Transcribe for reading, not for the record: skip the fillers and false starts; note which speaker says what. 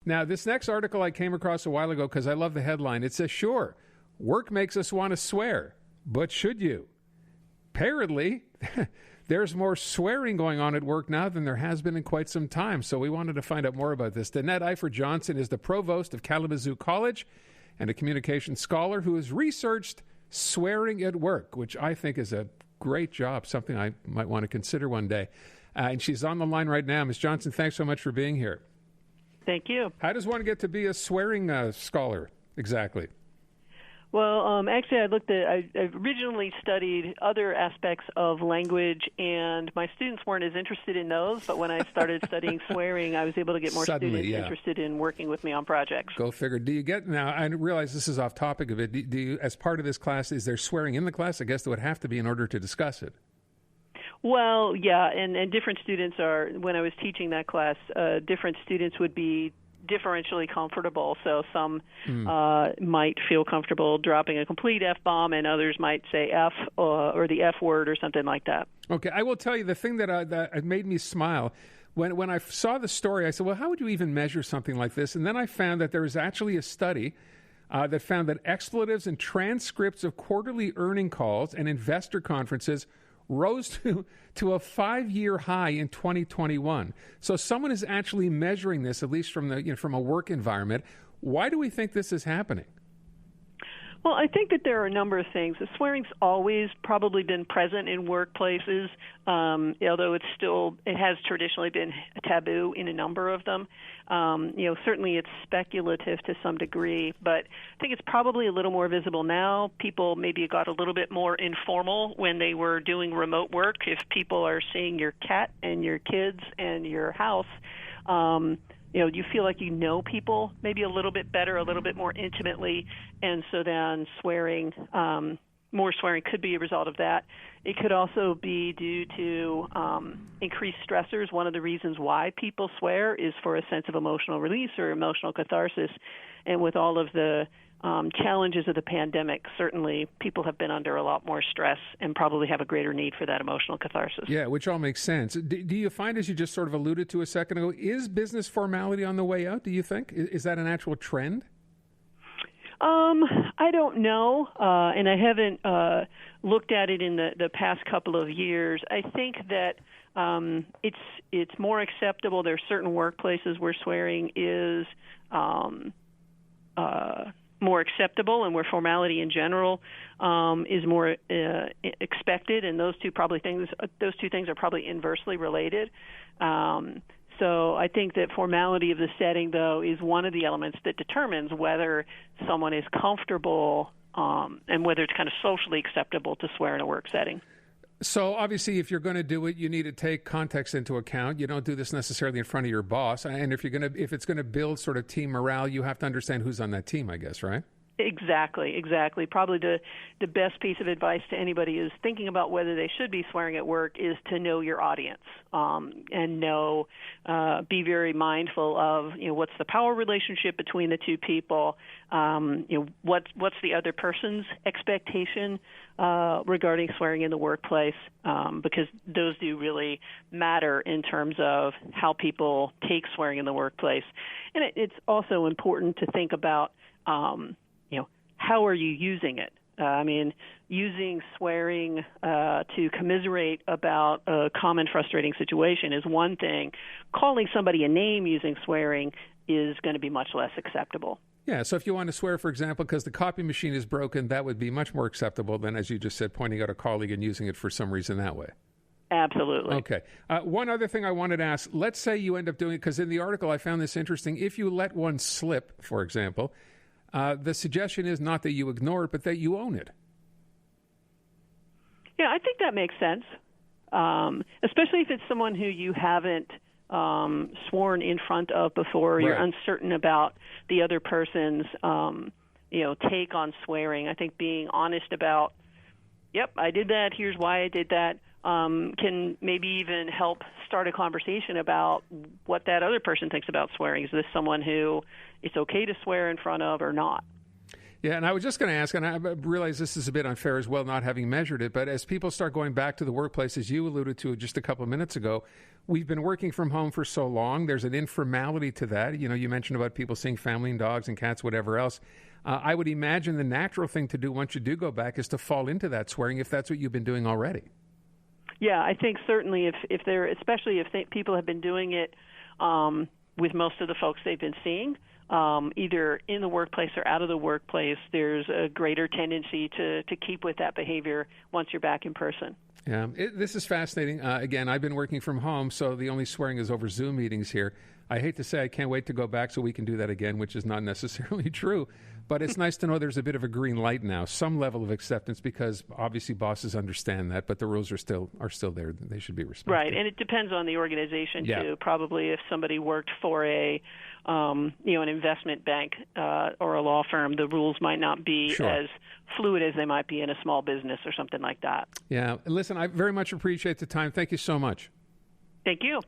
Speaker 1: Now, this next article I came across a while ago because I love the headline. It says, sure, work makes us want to swear, but should you? Apparently, there's more swearing going on at work now than there has been in quite some time. So we wanted to find out more about this. DANETTE IFERT Johnson is the provost of Kalamazoo College and a communications scholar who has researched swearing at work, which I think is a great job, something I might want to consider one day. And she's on the line right now. Ms. Johnson, thanks so much for being here.
Speaker 2: Thank you.
Speaker 1: How does one get to be a swearing scholar exactly?
Speaker 2: Well, actually, I originally studied other aspects of language, and my students weren't as interested in those. But when I started studying swearing, I was able to get more students interested in working with me on projects.
Speaker 1: Go figure. Do you get now? I realize this is off topic of it. Do you, as part of this class, is there swearing in the class? I guess there would have to be in order to discuss it.
Speaker 2: Well, yeah, and different students are. When I was teaching that class, different students would be differentially comfortable. So some might feel comfortable dropping a complete F-bomb, and others might say F or the F word or something like that. Okay,
Speaker 1: I will tell you the thing that made me smile. When I saw the story, I said, well, how would you even measure something like this? And then I found that there was actually a study that found that expletives and transcripts of quarterly earning calls and investor conferences rose to a 5-year high in 2021. So someone is actually measuring this, at least from from a work environment. Why do we think this is happening?
Speaker 2: Well, I think that there are a number of things. The swearing's always probably been present in workplaces, although it has traditionally been taboo in a number of them. Certainly it's speculative to some degree, but I think it's probably a little more visible now. People maybe got a little bit more informal when they were doing remote work. If people are seeing your cat and your kids and your house, you feel like you know people maybe a little bit better, a little bit more intimately, and so then more swearing could be a result of that. It could also be due to increased stressors. One of the reasons why people swear is for a sense of emotional release or emotional catharsis, and with all of the challenges of the pandemic, certainly people have been under a lot more stress and probably have a greater need for that emotional catharsis.
Speaker 1: Yeah, which all makes sense. Do you find, as you just sort of alluded to a second ago, is business formality on the way out, do you think? Is that an actual trend?
Speaker 2: I don't know, and I haven't looked at it in the past couple of years. I think that it's more acceptable. There are certain workplaces where swearing is more acceptable, and where formality in general is more expected, and those two things are probably inversely related. So I think that formality of the setting, though, is one of the elements that determines whether someone is comfortable and whether it's kind of socially acceptable to swear in a work setting.
Speaker 1: So obviously, if you're going to do it, you need to take context into account. You don't do this necessarily in front of your boss. And if it's going to build sort of team morale, you have to understand who's on that team, I guess, right?
Speaker 2: Exactly. Probably the best piece of advice to anybody who's thinking about whether they should be swearing at work is to know your audience and be very mindful of what's the power relationship between the two people. What's the other person's expectation regarding swearing in the workplace, because those do really matter in terms of how people take swearing in the workplace. And it's also important to think about how are you using it? Using swearing to commiserate about a common frustrating situation is one thing. Calling somebody a name using swearing is going to be much less acceptable.
Speaker 1: Yeah, so if you want to swear, for example, because the copy machine is broken, that would be much more acceptable than, as you just said, pointing out a colleague and using it for some reason that way.
Speaker 2: Absolutely.
Speaker 1: Okay. One other thing I wanted to ask, let's say you end up doing it, because in the article I found this interesting. If you let one slip, for example, the suggestion is not that you ignore it, but that you own it.
Speaker 2: Yeah, I think that makes sense, especially if it's someone who you haven't sworn in front of before. Right. You're uncertain about the other person's, take on swearing. I think being honest about, yep, I did that, here's why I did that, can maybe even help start a conversation about what that other person thinks about swearing. Is this someone who it's okay to swear in front of or not?
Speaker 1: Yeah, and I was just going to ask, and I realize this is a bit unfair as well, not having measured it, but as people start going back to the workplace, as you alluded to just a couple of minutes ago, we've been working from home for so long. There's an informality to that. You mentioned about people seeing family and dogs and cats, whatever else. I would imagine the natural thing to do once you do go back is to fall into that swearing if that's what you've been doing already.
Speaker 2: Yeah, I think certainly if they're, especially if people have been doing it with most of the folks they've been seeing, either in the workplace or out of the workplace, there's a greater tendency to keep with that behavior once you're back in person.
Speaker 1: Yeah, this is fascinating. Again, I've been working from home, so the only swearing is over Zoom meetings here. I hate to say I can't wait to go back so we can do that again, which is not necessarily true. But it's nice to know there's a bit of a green light now, some level of acceptance, because obviously bosses understand that, but the rules are still there. They should be respected.
Speaker 2: Right, and it depends on the organization too. Probably if somebody worked for an investment bank or a law firm, the rules might not be as fluid as they might be in a small business or something like that.
Speaker 1: Yeah, listen, I very much appreciate the time. Thank you so much.
Speaker 2: Thank you.